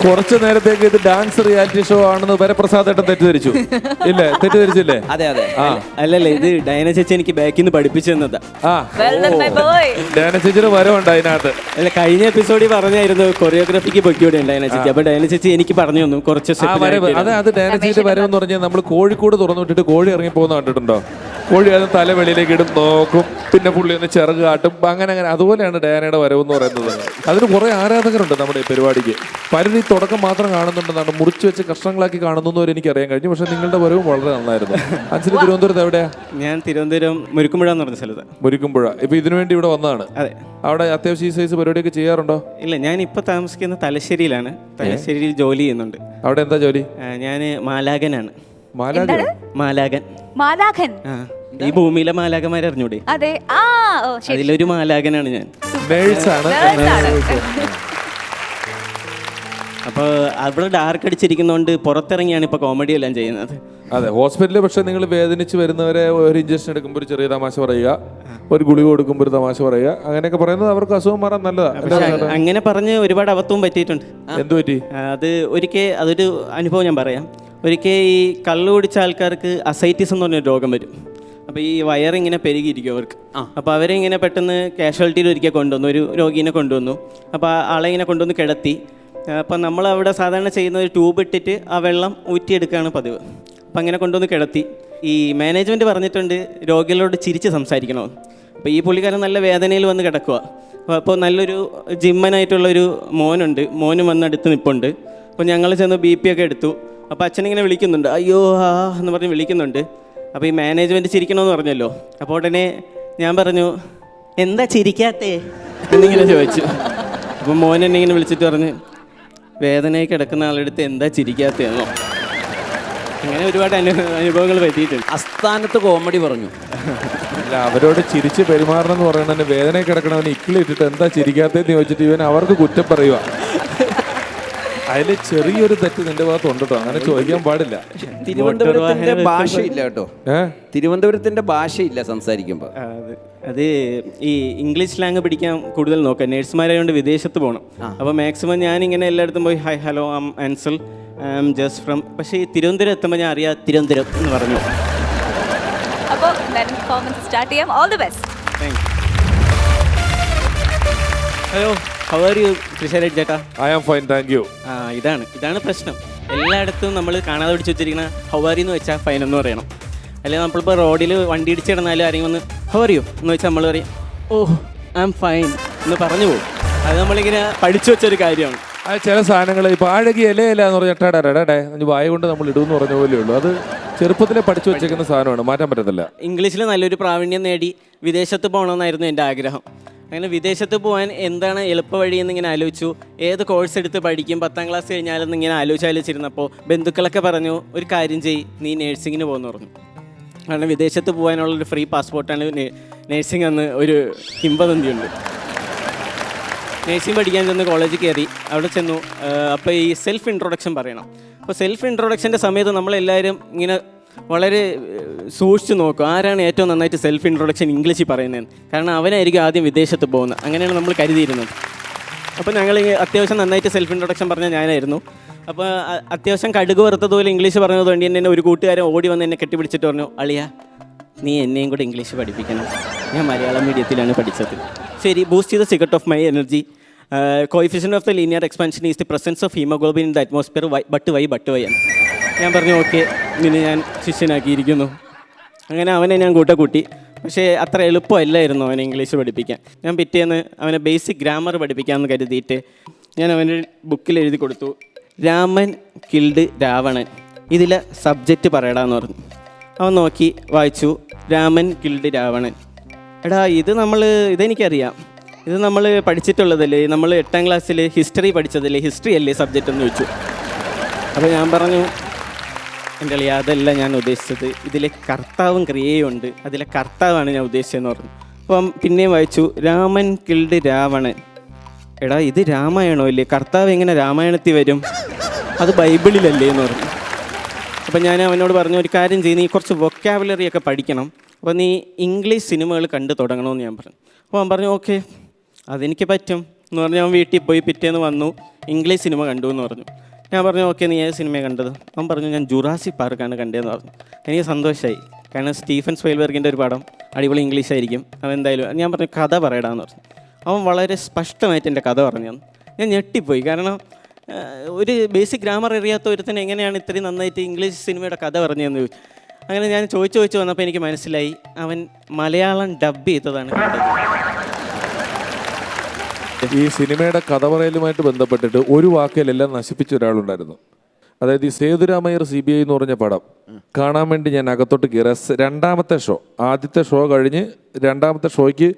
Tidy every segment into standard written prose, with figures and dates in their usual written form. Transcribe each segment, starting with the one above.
കുറച്ചു നേരത്തേക്ക് ഇത് ഡാൻസ് റിയാലിറ്റി ഷോ ആണെന്ന് വരപ്രസാദ് ഏട്ടൻ തെറ്റിദ്ധരിച്ചു. ഇല്ലേ, തെറ്റിദ്ധരിച്ചില്ലേ? അതെ അതെ. അല്ലല്ല, ഇത് ഡയന ചേച്ചി എനിക്ക് ബാക്കിൽ നിന്ന് പഠിപ്പിച്ചു തന്നതാ. ഡയന ചേച്ചിയുടെ വരവുണ്ട് അതിനകത്ത്. അല്ല, കഴിഞ്ഞ എപ്പിസോഡിൽ പറഞ്ഞായിരുന്നു കൊറിയോഗ്രാഫിക്ക് പൊക്കിയോടെ ഡയന ചേച്ചി. അപ്പൊ ഡയന ചേച്ചി എനിക്ക് പറഞ്ഞു തന്നു കുറച്ച്. അത് ഡയന ചേച്ചിയുടെ വരവെന്ന് പറഞ്ഞാൽ നമ്മൾ കോഴിക്കോട് തുറന്നു വിട്ടിട്ട് കോഴി ഇറങ്ങി പോകുന്ന കണ്ടിട്ടുണ്ടോ? കോഴി അത് തല വെളിയിലേക്ക് ഇടും, നോക്കും, പിന്നെ പുള്ളി ഒന്ന് ചിറക് കാട്ടും, അങ്ങനെ അതുപോലെയാണ് ഡയാനയുടെ വരവെന്ന് പറയുന്നത്. അതിന് കുറെ ആരാധകരുണ്ട് നമ്മുടെ ഈ പരിപാടിക്ക്. പലരും ഈ തുടക്കം മാത്രം കാണുന്നുണ്ടെന്നാണ്, മുറിച്ച് വെച്ച് കഷ്ണങ്ങളാക്കി കാണുന്നവർ എനിക്ക് അറിയാൻ കഴിഞ്ഞു. പക്ഷെ നിങ്ങളുടെ വരവും വളരെ നന്നായിരുന്നു. അഞ്ചിന് തിരുവനന്തപുരത്ത് എവിടെയാ? ഞാൻ തിരുവനന്തപുരം മുരിക്കുമ്പുഴ എന്ന് പറഞ്ഞ സ്ഥലത്ത്. മുരിക്കുമ്പുഴ. ഇപ്പൊ ഇതിനു വേണ്ടി ഇവിടെ വന്നതാണ്. അതെ. അവിടെ അത്യാവശ്യം ഈ സൈസ് പരിപാടിയൊക്കെ ചെയ്യാറുണ്ടോ? ഇല്ല, ഞാൻ ഇപ്പൊ താമസിക്കുന്ന തലശ്ശേരിയിലാണ്. തലശ്ശേരിയിൽ ജോലി ചെയ്യുന്നുണ്ട്. അവിടെ എന്താ ജോലി? ഞാൻ മാലാകനാണ്. മാലാകൻ. മാലാഖൻ. ഈ ഭൂമിയിലെ മാലാകന്മാരെ അറിഞ്ഞൂടെ? അതെ. അതിലൊരു മാലാകനാണ് ഞാൻ. നേഴ്സാണ്. അപ്പോൾ അവിടെ ഡാർക്ക് അടിച്ചിരിക്കുന്നതുകൊണ്ട് പുറത്തിറങ്ങിയാണ് ഇപ്പൊ കോമഡി എല്ലാം ചെയ്യുന്നത്. അതെ, ഹോസ്പിറ്റലിൽ പക്ഷെ നിങ്ങൾ വേദനിച്ച് വരുന്നവരെ ഒരു ഇഞ്ചക്ഷൻ എടുക്കുമ്പോൾ ഒരു ചെറിയ തമാശ പറയുക, ഒരു ഗുളിക കൊടുക്കുമ്പോൾ ഒരു തമാശ പറയുക, അങ്ങനെയൊക്കെ പറയുന്നത് അവർക്ക് അസുഖം മാറാൻ നല്ലതാണ്. അങ്ങനെ പറഞ്ഞ് ഒരുപാട് അബദ്ധവും പറ്റിയിട്ടുണ്ട്. എന്തു പറ്റി? അത് അതൊരു അനുഭവം ഞാൻ പറയാം. ഒരിക്കൽ ഈ കള്ളു കുടിച്ച ആൾക്കാർക്ക് അസൈറ്റിസ് എന്ന് പറഞ്ഞൊരു രോഗം വരും. അപ്പോൾ ഈ വയറിങ്ങനെ പെരുകിയിരിക്കും അവർക്ക്. അപ്പോൾ അവരിങ്ങനെ പെട്ടെന്ന് കാഷ്വാലിറ്റിയിൽ ഒരിക്കൽ കൊണ്ടുവന്നു, ഒരു രോഗീനെ കൊണ്ടുവന്നു. അപ്പോൾ ആളെ ഇങ്ങനെ കൊണ്ടുവന്ന് കിടത്തി. അപ്പോൾ നമ്മളവിടെ സാധാരണ ചെയ്യുന്ന ഒരു ട്യൂബ് ഇട്ടിട്ട് ആ വെള്ളം ഊറ്റിയെടുക്കുകയാണ് പതിവ്. അപ്പം അങ്ങനെ കൊണ്ടുവന്ന് കിടത്തി. ഈ മാനേജ്മെൻറ്റ് പറഞ്ഞിട്ടുണ്ട് രോഗികളോട് ചിരിച്ച് സംസാരിക്കണമെന്ന്. അപ്പോൾ ഈ പുള്ളിക്കാരൻ നല്ല വേദനയിൽ വന്ന് കിടക്കുക. അപ്പോൾ നല്ലൊരു ജിമ്മനായിട്ടുള്ളൊരു മോനുണ്ട്. മോനും വന്ന് അടുത്ത് നിൽപ്പുണ്ട്. അപ്പോൾ ഞങ്ങൾ ചെന്ന് BP ഒക്കെ എടുത്തു. അപ്പോൾ അച്ഛനിങ്ങനെ വിളിക്കുന്നുണ്ട്, അയ്യോ ആ എന്ന് പറഞ്ഞ് വിളിക്കുന്നുണ്ട്. അപ്പോൾ ഈ മാനേജ്മെൻറ്റ് ചിരിക്കണമെന്ന് പറഞ്ഞല്ലോ. അപ്പോൾ ഉടനെ ഞാൻ പറഞ്ഞു, എന്താ ചിരിക്കാത്തേ എന്നിങ്ങനെ ചോദിച്ചു. അപ്പോൾ മോൻ എന്നെ ഇങ്ങനെ വിളിച്ചിട്ട് പറഞ്ഞ്, വേദനയിൽ കിടക്കുന്ന ആളെടുത്ത് എന്താ ചിരിക്കാത്തതെന്നോ. അങ്ങനെ ഒരുപാട് അനുഭവങ്ങൾ പറ്റിയിട്ടുണ്ട്. അസ്ഥാനത്ത് കോമഡി പറഞ്ഞു. അല്ല, അവരോട് ചിരിച്ച് പെരുമാറണം എന്ന് പറയുന്നതിന് വേദന കിടക്കണവന് ഇക്കിളി ഇട്ടിട്ട് എന്താ ചിരിക്കാത്തതെന്ന് ചോദിച്ചിട്ട് ഇവൻ അവർക്ക് കുറ്റം പറയുക. അതിൽ ചെറിയൊരു തെറ്റ് നിന്റെ ഭാഗത്ത് ഉണ്ട് കേട്ടോ. അങ്ങനെ ചോദിക്കാൻ പാടില്ല. തിരുവനന്തപുരത്തിന്റെ ഭാഷയില്ല കേട്ടോ. തിരുവനന്തപുരത്തിന്റെ ഭാഷയില്ല സംസാരിക്കുമ്പോൾ. അത് ഈ ഇംഗ്ലീഷ് സ്ലാങ് പിടിക്കാൻ കൂടുതൽ നോക്കാം. നേഴ്സുമാരായതുകൊണ്ട് വിദേശത്ത് പോകണം. അപ്പോൾ മാക്സിമം ഞാനിങ്ങനെ എല്ലായിടത്തും പോയി hi hello I am Ansal, I am just from. പക്ഷേ ഈ തിരുവനന്തപുരം എത്തുമ്പോൾ ഞാൻ അറിയാം തിരുവനന്തപുരം എന്ന് പറഞ്ഞു. അപ്പോൾ പെർഫോമൻസ് സ്റ്റാർട്ട് ചെയ്യാം. All the best. Thank you. Hello, how are you Krishnaraj ചേട്ടാ? I am fine, thank you. ഇതാണ് പ്രശ്നം. എല്ലായിടത്തും നമ്മൾ കാണാതെ പിടിച്ച് വെച്ചിരിക്കുന്ന ഹൗ ആർ യു എന്ന് വെച്ചാൽ ഫൈൻ എന്ന് പറയണം. അല്ലെങ്കിൽ നമ്മളിപ്പോൾ റോഡിൽ വണ്ടി ഇടിച്ച് കിടന്നാലും ആരെങ്കിലും വന്ന് ഹൗ ആർ യു എന്ന് വെച്ചാൽ നമ്മൾ പറയും ഓഹ് ഐ ആം ഫൈൻ എന്ന് പറഞ്ഞു പോകും. അത് നമ്മളിങ്ങനെ പഠിച്ചു വെച്ചൊരു കാര്യമാണ്. അത് ചില സാധനങ്ങൾ ഇപ്പോൾ ആഴകി ഇലയില എന്ന് പറഞ്ഞാൽ വായ കൊണ്ട് നമ്മൾ ഇടുമെന്ന് പറഞ്ഞ പോലെ ഉള്ളൂ. അത് ചെറുപ്പത്തിലെ പഠിച്ചു വെച്ചേക്കുന്ന സാധനമാണ്, മാറ്റാൻ പറ്റത്തില്ല. ഇംഗ്ലീഷിൽ നല്ലൊരു പ്രാവീണ്യം നേടി വിദേശത്ത് പോകണമെന്നായിരുന്നു എൻ്റെ ആഗ്രഹം. അങ്ങനെ വിദേശത്ത് പോകാൻ എന്താണ് എളുപ്പ വഴി എന്നിങ്ങനെ ആലോചിച്ചു. ഏത് കോഴ്സ് എടുത്ത് പഠിക്കും 10ാം ക്ലാസ് കഴിഞ്ഞാലെന്ന് ഇങ്ങനെ ആലോചിച്ചിരുന്നപ്പോൾ ബന്ധുക്കളൊക്കെ പറഞ്ഞു, ഒരു കാര്യം ചെയ്യ്, നീ നേഴ്സിങ്ങിന് പോകുമെന്ന് പറഞ്ഞു. കാരണം വിദേശത്ത് പോകാനുള്ളൊരു ഫ്രീ പാസ്പോർട്ടാണ് നേഴ്സിംഗ് എന്ന് ഒരു കിംവദന്തിയുണ്ട്. നേഴ്സിംഗ് പഠിക്കാൻ ചെന്ന് കോളേജിൽ കയറി. അവിടെ ചെന്നു. അപ്പോൾ ഈ സെൽഫ് ഇൻട്രൊഡക്ഷൻ പറയണം. അപ്പോൾ സെൽഫ് ഇൻട്രൊഡക്ഷൻ്റെ സമയത്ത് നമ്മളെല്ലാവരും ഇങ്ങനെ വളരെ സൂക്ഷിച്ച് നോക്കും ആരാണ് ഏറ്റവും നന്നായിട്ട് സെൽഫ് ഇൻട്രൊഡക്ഷൻ ഇംഗ്ലീഷിൽ പറയുന്നത്. കാരണം അവനായിരിക്കും ആദ്യം വിദേശത്ത് പോകുന്നത്. അങ്ങനെയാണ് നമ്മൾ കരുതിയിരുന്നത്. അപ്പോൾ ഞങ്ങൾ അത്യാവശ്യം നന്നായിട്ട് സെൽഫ് ഇൻട്രൊഡക്ഷൻ പറഞ്ഞാൽ ഞാനായിരുന്നു. അപ്പോൾ അത്യാവശ്യം കടുക് വറുത്തതുപോലെ ഇംഗ്ലീഷ് പറഞ്ഞത് കൊണ്ട് എന്നെ ഒരു കൂട്ടുകാരൻ ഓടി വന്ന് എന്നെ കെട്ടിപ്പിടിച്ചിട്ട് പറഞ്ഞു, അളിയാ നീ എന്നെയും കൂടെ ഇംഗ്ലീഷ് പഠിപ്പിക്കണം, ഞാൻ മലയാളം മീഡിയത്തിലാണ് പഠിച്ചത്. ശരി, ബൂസ്റ്റ് ചെയ്ത secret of my energy. Coefficient of the linear expansion is the presence of haemoglobin in the atmosphere but why ആണ്. ഞാൻ പറഞ്ഞു ഓക്കെ, നിന്നെ ഞാൻ ശിഷ്യനാക്കിയിരിക്കുന്നു. അങ്ങനെ അവനെ ഞാൻ കൂട്ടി. പക്ഷേ അത്ര എളുപ്പമല്ലായിരുന്നു അവനെ ഇംഗ്ലീഷ് പഠിപ്പിക്കാൻ. ഞാൻ പിറ്റേന്ന് അവനെ ബേസിക് ഗ്രാമർ പഠിപ്പിക്കാമെന്ന് കരുതിയിട്ട് ഞാൻ അവൻ്റെ ബുക്കിൽ എഴുതി കൊടുത്തു, രാമൻ കിൽഡ് രാവണൻ, ഇതിലെ സബ്ജക്റ്റ് പറയടാന്ന് പറഞ്ഞു. അവൻ നോക്കി വായിച്ചു, രാമൻ കിൽഡ് രാവണൻ. എടാ ഇതെനിക്കറിയാം, ഇത് നമ്മൾ പഠിച്ചിട്ടുള്ളതല്ലേ, നമ്മൾ 8ാം ക്ലാസ്സിൽ ഹിസ്റ്ററി പഠിച്ചതല്ലേ, ഹിസ്റ്ററി അല്ലേ സബ്ജക്റ്റ് എന്ന് ചോദിച്ചു. അപ്പോൾ ഞാൻ പറഞ്ഞു, എൻ്റെ അളിയ അതല്ല ഞാൻ ഉദ്ദേശിച്ചത്, ഇതിലെ കർത്താവും ക്രിയയും ഉണ്ട്, അതിലെ കർത്താവാണ് ഞാൻ ഉദ്ദേശിച്ചതെന്ന് പറഞ്ഞു. അപ്പം പിന്നെയും വായിച്ചു, രാമൻ കിൽഡ് രാവണൻ. എടാ ഇത് രാമായണോ അല്ലേ, കർത്താവ് എങ്ങനെ രാമായണത്തിൽ വരും, അത് ബൈബിളിലല്ലേ എന്ന് പറഞ്ഞു. അപ്പം ഞാൻ അവനോട് പറഞ്ഞു, ഒരു കാര്യം ചെയ്ത് നീ കുറച്ച് വൊക്കാബുലറി ഒക്കെ പഠിക്കണം, അപ്പോൾ നീ ഇംഗ്ലീഷ് സിനിമകൾ കണ്ടു തുടങ്ങണമെന്ന് ഞാൻ പറഞ്ഞു. അപ്പോൾ അവൻ പറഞ്ഞു ഓക്കെ അതെനിക്ക് പറ്റും, എന്ന് പറഞ്ഞ് അവൻ വീട്ടിൽ പോയി പിറ്റേന്ന് വന്നു, ഇംഗ്ലീഷ് സിനിമ കണ്ടു എന്ന് പറഞ്ഞു. ഞാൻ പറഞ്ഞു ഓക്കെ, നീ ഏത് സിനിമയാണ് കണ്ടത്? അവൻ പറഞ്ഞു ഞാൻ ജുറാസിക് പാർക്കാണ് കണ്ടതെന്ന് പറഞ്ഞു. എനിക്ക് സന്തോഷമായി, കാരണം സ്റ്റീഫൻ സ്പൈൽബർഗിൻ്റെ ഒരു പടം അടിപൊളി ഇംഗ്ലീഷ് ആയിരിക്കും, അവൻ എന്തായാലും. ഞാൻ പറഞ്ഞു കഥ പറയടാന്ന് പറഞ്ഞു. അവൻ വളരെ സ്പഷ്ടമായിട്ട് എൻ്റെ കഥ പറഞ്ഞു തന്നു. ഞാൻ ഞെട്ടിപ്പോയി, കാരണം ഒരു ബേസിക് ഗ്രാമർ അറിയാത്ത ഒരുത്തൻ എങ്ങനെയാണ് ഇത്രയും നന്നായിട്ട് ഇംഗ്ലീഷ് സിനിമയുടെ കഥ പറഞ്ഞു തന്നു. അങ്ങനെ ഞാൻ ചോദിച്ചു വന്നപ്പോൾ എനിക്ക് മനസ്സിലായി അവൻ മലയാളം ഡബ് ചെയ്തതാണ് കണ്ടത്. ഈ സിനിമയുടെ കഥ പറയലുമായിട്ട് ബന്ധപ്പെട്ടിട്ട് ഒരു വാക്കിലെല്ലാം നശിപ്പിച്ച ഒരാളുണ്ടായിരുന്നു. അതായത് ഈ സേതുരാമയ്യർ CBI എന്ന് പറഞ്ഞ പടം കാണാൻ വേണ്ടി ഞാൻ അകത്തോട്ട് കയറി. രണ്ടാമത്തെ ഷോ, ആദ്യത്തെ ഷോ കഴിഞ്ഞ് രണ്ടാമത്തെ ഷോയ്ക്ക്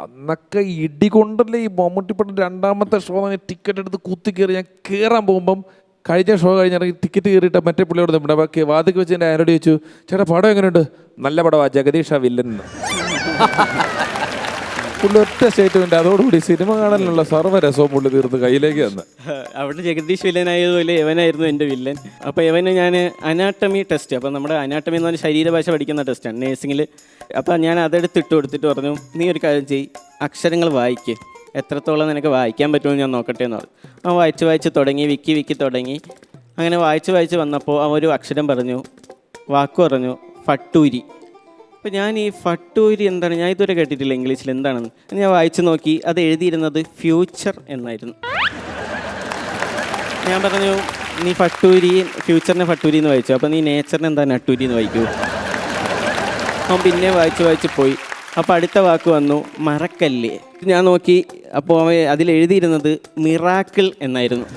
അന്നൊക്കെ ഇടികൊണ്ടല്ലേ ഈ മമ്മൂട്ടിപ്പടം രണ്ടാമത്തെ ഷോ ടിക്കറ്റ് എടുത്ത് കുത്തി കയറി. ഞാൻ കയറാൻ പോകുമ്പം കഴിഞ്ഞ ഷോ കഴിഞ്ഞിറങ്ങി ടിക്കറ്റ് കയറിയിട്ട് മറ്റേ പുള്ളിയോട് നമ്മുടെ വാതിക്ക് വെച്ച് എൻ്റെ ആരോട് ചോദിച്ചു, ചേട്ടാ പടം എങ്ങനെയുണ്ട്? നല്ല പടമാ, ജഗദീഷ് ആ വില്ലൻ. പുള്ളി ഒറ്റ സ്റ്റേറ്റ്മെന്റ്, അതോടുകൂടി സിനിമ കാണാനുള്ള സർവ്വരസവും പുള്ളി തീർത്ത് കയ്യിലേക്ക് തന്നു. അവിടെ ജഗദീഷ് വില്ലനായതുപോലെ യവനായിരുന്നു എൻ്റെ വില്ലൻ. അപ്പോൾ യവന് ഞാൻ അനാട്ടമി ടെസ്റ്റ്, അപ്പോൾ നമ്മുടെ അനാട്ടമി എന്ന് പറഞ്ഞാൽ ശരീരഭാഷ പഠിക്കുന്ന ടെസ്റ്റാണ് നേഴ്സിങ്ങിൽ. അപ്പോൾ ഞാൻ അതെടുത്ത് ഇട്ട് കൊടുത്തിട്ട് പറഞ്ഞു, നീ ഒരു കാര്യം ചെയ്യ്, അക്ഷരങ്ങൾ വായിക്ക്, എത്രത്തോളം നിനക്ക് വായിക്കാൻ പറ്റുമെന്ന് ഞാൻ നോക്കട്ടെ എന്ന് പറഞ്ഞു. അവൻ വായിച്ച് തുടങ്ങി, വിക്കി തുടങ്ങി. അങ്ങനെ വായിച്ച് വന്നപ്പോൾ അവൻ ഒരു അക്ഷരം പറഞ്ഞു, വാക്ക് പറഞ്ഞു, ഫട്ടൂരി. അപ്പോൾ ഞാൻ ഈ ഫട്ടൂരി എന്താണ്, ഞാൻ ഇതുവരെ കേട്ടിട്ടില്ല ഇംഗ്ലീഷിൽ എന്താണെന്ന്. ഞാൻ വായിച്ചു നോക്കി, അത് എഴുതിയിരുന്നത് ഫ്യൂച്ചർ എന്നായിരുന്നു. ഞാൻ പറഞ്ഞു, നീ ഫ്യൂച്ചറിനെ ഫട്ടൂരി എന്ന് വായിച്ചു, അപ്പോൾ നീ നേച്ചറിനെ എന്താ നട്ടൂരി എന്ന് വായിക്കൂ. അവൻ പിന്നെ വായിച്ച് പോയി. അപ്പോൾ അടുത്ത വാക്ക് വന്നു, മറക്കല്ലേ. ഞാൻ നോക്കി, അപ്പോൾ അവൻ അതിലെഴുതിയിരുന്നത് മിറാക്കിൾ എന്നായിരുന്നു.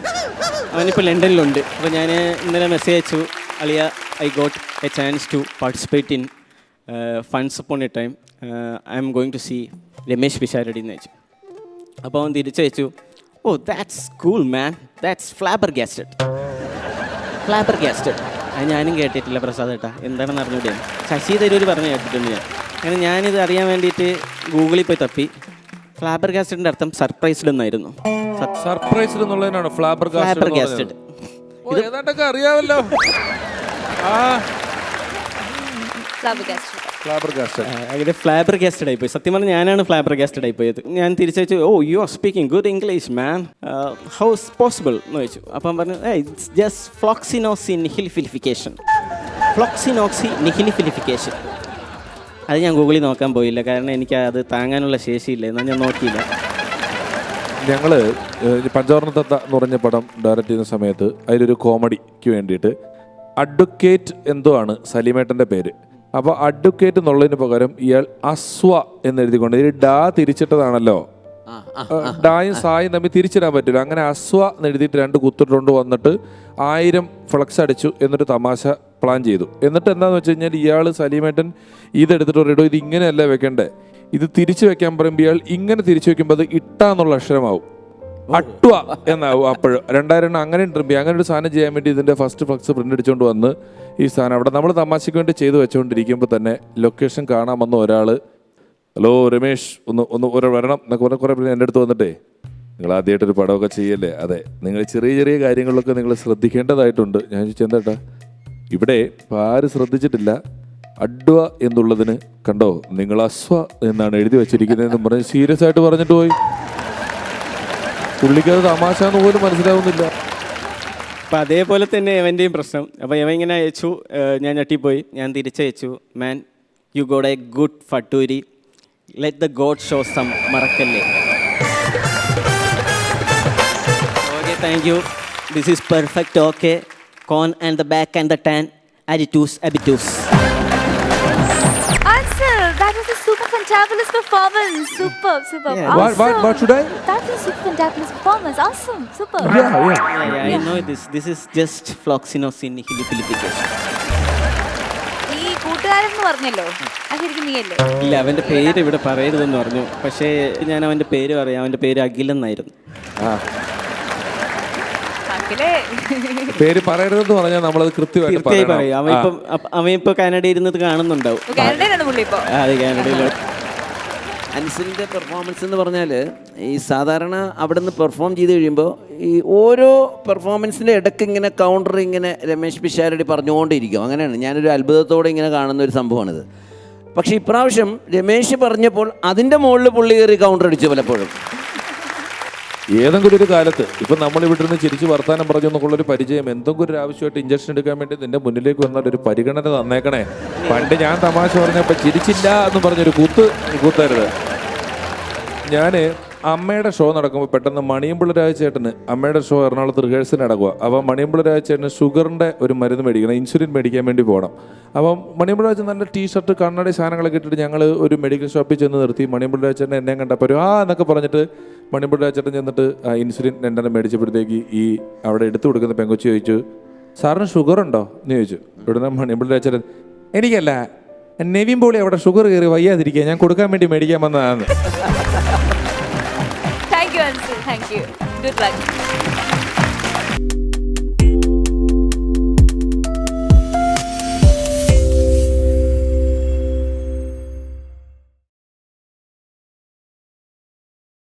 അവനിപ്പോൾ ലണ്ടനിലുണ്ട്. അപ്പോൾ ഞാൻ ഇന്നലെ മെസ്സേജ് അയച്ചു, അളിയ I got a chance to participate in funds upon a time, I am going to see Ramesh Pisharody എന്ന് വെച്ചു. അപ്പോൾ അവൻ തിരിച്ചയച്ചു, oh that's cool man, that's flabbergasted. അത് ഞാനും കേട്ടിട്ടില്ല പ്രസാദ് ഏട്ടാ, എന്താണെന്ന് അറിഞ്ഞൂടെ. ശശി തരൂർ പറഞ്ഞു കേട്ടിട്ടുണ്ട് ഞാൻ. അങ്ങനെ ഞാനിത് അറിയാൻ വേണ്ടിയിട്ട് ഗൂഗിളിൽ പോയി തപ്പി. ഫ്ലാബർഗാസ്റ്റഡിൻ്റെ അർത്ഥം സർപ്രൈസ്ഡ് എന്നായിരുന്നു. സർപ്രൈസ്ഡ് എന്നുള്ളതിനാണ് ഫ്ലാബർഗാസ്റ്റഡ്. ഇത് ഏതാണ്ടൊക്കെ അറിയാമല്ലോ. അങ്ങനെ ഫ്ലാബർഗാസ്റ്റഡ് ആയിപ്പോയി. സത്യം പറഞ്ഞാൽ ഞാനാണ് ഫ്ലാബർഗാസ്റ്റഡ് ആയിപ്പോയത്. ഞാൻ തിരിച്ചു, oh you are speaking good English man, how is possible എന്ന് ചോദിച്ചു. അപ്പം പറഞ്ഞു, ഇറ്റ്സ് ജസ്റ്റ് ഫ്ലോക്സിനോക്സി നിഹിലിഫിലിഫിക്കേഷൻ. അത് ഞാൻ ഗൂഗിളിൽ നോക്കാൻ പോയില്ല, കാരണം എനിക്ക് അത് താങ്ങാനുള്ള ശേഷിയില്ല, എന്നാൽ ഞാൻ നോക്കിയില്ല. ഞങ്ങൾ പഞ്ചവർണ്ണത്തത്ത എന്ന് പറഞ്ഞ പടം ഡയറക്റ്റ് ചെയ്യുന്ന സമയത്ത് അതിലൊരു കോമഡിക്ക് വേണ്ടിയിട്ട് അഡ്വക്കേറ്റ് എന്തോ ആണ് സലീമേട്ടൻ്റെ പേര്. അപ്പോൾ അഡ്വക്കേറ്റ് എന്നുള്ളതിന് പകരം ഇയാൾ അസ്വ എന്നെഴുതിക്കൊണ്ട്, ഇതിൽ ഡാ തിരിച്ചിട്ടതാണല്ലോ, ഡായും സായും തമ്മിൽ തിരിച്ചിടാൻ പറ്റില്ല. അങ്ങനെ അസ്വ എന്നെഴുതിയിട്ട് 2 കുത്തിട്ടുണ്ട് വന്നിട്ട് 1000 ഫ്ലക്സ് അടിച്ചു എന്നൊരു തമാശ പ്ലാൻ ചെയ്തു. എന്നിട്ട് എന്താണെന്ന് വെച്ച് കഴിഞ്ഞാൽ ഇയാൾ സലീമേട്ടൻ ഇതെടുത്തിട്ട് പറയടോ ഇത് ഇങ്ങനെയല്ല വെക്കണ്ടേ, ഇത് തിരിച്ചു വെക്കാൻ പറയുമ്പോൾ ഇയാൾ ഇങ്ങനെ തിരിച്ചു വെക്കുമ്പോൾ അത് ഇട്ടാന്നുള്ള അക്ഷരമാവും, അട്വ എന്നാവും. അപ്പോഴും 2000 അങ്ങനെ അങ്ങനെ ഒരു സാധനം ചെയ്യാൻ വേണ്ടി ഇതിൻ്റെ ഫസ്റ്റ് ഫ്ലക്സ് പ്രിൻ്റ് അടിച്ചുകൊണ്ട് വന്ന് ഈ സാധനം അവിടെ നമ്മൾ തമാശയ്ക്ക് വേണ്ടി ചെയ്ത് വെച്ചുകൊണ്ടിരിക്കുമ്പോൾ തന്നെ ലൊക്കേഷൻ കാണാൻ വന്ന ഒരാൾ, ഹലോ രമേഷ് ഒന്ന് വരണം എന്നൊക്കെ കുറേ പേര് എൻ്റെ അടുത്ത് വന്നിട്ടേ, നിങ്ങൾ ആദ്യമായിട്ടൊരു പടമൊക്കെ ചെയ്യല്ലേ, അതെ നിങ്ങൾ ചെറിയ കാര്യങ്ങളിലൊക്കെ നിങ്ങൾ ശ്രദ്ധിക്കേണ്ടതായിട്ടുണ്ട്. ഞാൻ ചോദിച്ചു എന്താ, ഇവിടെ ആരും ശ്രദ്ധിച്ചിട്ടില്ല, അഡ്വ എന്നുള്ളതിന് കണ്ടോ നിങ്ങൾ അസ്വ എന്നാണ് എഴുതി വെച്ചിരിക്കുന്നതെന്ന് പറഞ്ഞ് സീരിയസ് ആയിട്ട് പറഞ്ഞിട്ട് പോയി. പുള്ളിക്കത് തമാശ എന്ന് പോലും മനസ്സിലാവുന്നില്ല. അപ്പം അതേപോലെ തന്നെ എവൻ്റെയും പ്രശ്നം. അപ്പോൾ എവൻ ഇങ്ങനെ അയച്ചു, ഞാൻ ഞെട്ടിപ്പോയി. ഞാൻ തിരിച്ചയച്ചു, man you got a good ഫട്ടൂരി, let the god show some മറക്കല്ലേ. Okay thank you, this is perfect. Okay corn and the back and the tan അരിറ്റൂസ് അബിറ്റൂസ്. That was a super fantabulous performance. Super. Yeah. Awesome. What should I? That was super fantabulous performance. Awesome. Super. Yeah. I know this is just ഫ്ലോക്സിനോസിൻ നിഹിലിഫിലിഫിക്കേഷൻ. ഈ കൂട്ടുകാരൻ എന്ന് പറഞ്ഞല്ലോ, അത് ശരിക്കും നീയല്ലേ? ഇല്ല, അവൻ്റെ പേര് ഇവിടെ പറയരുതെന്ന് പറഞ്ഞു. പക്ഷേ ഞാൻ അവൻ്റെ പേര് പറയാം. അവൻ്റെ പേര് അഖിലെന്നായിരുന്നു. പേര് പറയരുതെന്ന് പറഞ്ഞാൽ നമ്മളത് കൃത്യമായിട്ട് പറയും. അവൻ ഇപ്പൊ കാനഡയിൽ ഇരുന്നത് കാണുന്നുണ്ടാവും. അതെ, കാനഡയിലാണ്. അൻസലിൻ്റെ പെർഫോമൻസ് എന്ന് പറഞ്ഞാൽ ഈ സാധാരണ അവിടെ നിന്ന് പെർഫോം ചെയ്ത് കഴിയുമ്പോൾ ഈ ഓരോ പെർഫോമൻസിൻ്റെ ഇടയ്ക്ക് ഇങ്ങനെ കൗണ്ടർ ഇങ്ങനെ രമേശ് പിഷാരടി പറഞ്ഞുകൊണ്ടിരിക്കും. അങ്ങനെയാണ് ഞാനൊരു അത്ഭുതത്തോടെ ഇങ്ങനെ കാണുന്ന ഒരു സംഭവമാണിത്. പക്ഷേ ഇപ്രാവശ്യം രമേശ് പറഞ്ഞപ്പോൾ അതിൻ്റെ മുകളിൽ പുള്ളി കയറി കൗണ്ടർ അടിച്ചു പലപ്പോഴും. ഏതെങ്കിലും ഒരു കാലത്ത് ഇപ്പം നമ്മൾ ഇവിടെ നിന്ന് ചിരിച്ച് വർത്താനം പറഞ്ഞു എന്നൊക്കെയുള്ളൊരു പരിചയം എന്തെങ്കിലും ഒരു ആവശ്യമായിട്ട് ഇഞ്ചക്ഷൻ എടുക്കാൻ വേണ്ടി നിന്റെ മുന്നിലേക്ക് വന്നാൽ ഒരു പരിഗണന തന്നേക്കണേ. പണ്ട് ഞാൻ തമാശ പറഞ്ഞപ്പോൾ ചിരിച്ചില്ല എന്ന് പറഞ്ഞൊരു കുത്തരുത്. ഞാൻ അമ്മയുടെ ഷോ നടക്കുമ്പോൾ പെട്ടെന്ന് മണിയമ്പിള്ള രാജചേട്ടന് അമ്മയുടെ ഷോ എറണാകുളത്ത് റിഹേഴ്സൽ നടക്കുക. അപ്പോൾ മണിയമ്പിള്ള രാജചേട്ടന് ഷുഗറിൻ്റെ ഒരു മരുന്ന് മേടിക്കണം, ഇൻസുലിൻ മേടിക്കാൻ വേണ്ടി പോകണം. അപ്പം മണിയമ്പിള്ള രാജൻ നല്ല ടീഷർട്ട് കണ്ണട സാധനങ്ങളൊക്കെ ഇട്ടിട്ട് ഞങ്ങൾ ഒരു മെഡിക്കൽ ഷോപ്പിൽ ചെന്ന് നിർത്തി. മണിയമ്പിള്ള രാജചേട്ടൻ എന്നെ കണ്ടപ്പോൾ എന്നൊക്കെ പറഞ്ഞിട്ട് മണിയമ്പിള്ള രാജചേട്ടൻ ചെന്നിട്ട് ഇൻസുലിൻ രണ്ടെണ്ണം മേടിച്ചപ്പോഴത്തേക്ക് ഈ അവിടെ എടുത്തു കൊടുക്കുന്ന പെങ്കൊച്ചി ചോദിച്ചു, സാറിന് ഷുഗർ ഉണ്ടോ എന്ന് ചോദിച്ചു. ഉടനെ മണിയമ്പിള്ള രാജചേട്ടൻ, എനിക്കല്ല, നെവിൻ പോളി അവിടെ ഷുഗർ കയറി വയ്യാതിരിക്കുക, ഞാൻ കൊടുക്കാൻ വേണ്ടി മേടിക്കാൻ വന്നതാണ്. Thank you Ansil, thank you, good luck.